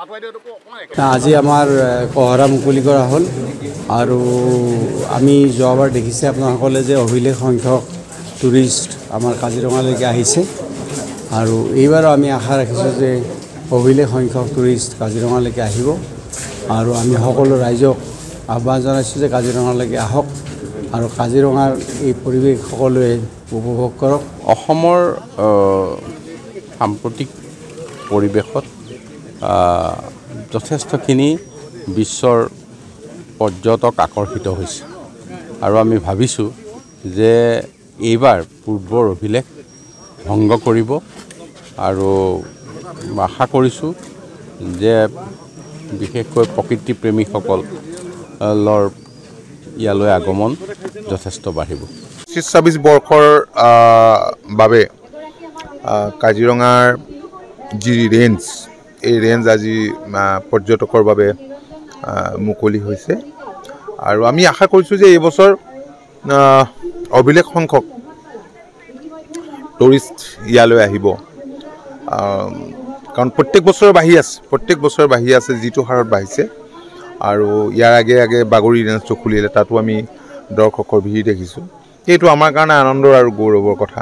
আজি আমাৰ পহৰা মুকলি কৰা হ'ল আৰু আমি যোৱাবাৰ দেখিছে আপোনাসকলে যে অভিলেখ সংখ্যক টুৰিষ্ট আমাৰ কাজিৰঙালৈকে আহিছে আৰু এইবাৰো আমি আশা ৰাখিছোঁ যে অভিলেখ সংখ্যক টুৰিষ্ট কাজিৰঙালৈকে আহিব আৰু আমি সকলো ৰাইজক আহ্বান জনাইছোঁ যে কাজিৰঙালৈকে আহক আৰু কাজিৰঙাৰ এই পৰিৱেশ সকলোৱে উপভোগ কৰক। অসমৰ সাম্প্ৰতিক পৰিৱেশত যথেষ্টখিনি বিশ্বৰ পৰ্যটক আকৰ্ষিত হৈছে আৰু আমি ভাবিছোঁ যে এইবাৰ পূৰ্বৰ অভিলেখ ভংগ কৰিব আৰু আশা কৰিছোঁ যে বিশেষকৈ প্ৰকৃতিপ্ৰেমীসকলৰ ইয়ালৈ আগমন যথেষ্ট বাঢ়িব। 26 বৰ্ষৰ বাবে কাজিৰঙাৰ যি ৰেঞ্জ এই ৰেঞ্জ আজি পৰ্যটকৰ বাবে মুকলি হৈছে আৰু আমি আশা কৰিছোঁ যে এইবছৰ অভিলেখ সংখ্যক টুৰিষ্ট ইয়ালৈ আহিব কাৰণ প্ৰত্যেক বছৰে বাঢ়ি আছে যিটো হাৰত বাঢ়িছে আৰু ইয়াৰ আগে বাগৰি ৰেঞ্জটো খুলিলে তাতো আমি দৰ্শকৰ ভিৰ দেখিছোঁ। এইটো আমাৰ কাৰণে আনন্দৰ আৰু গৌৰৱৰ কথা।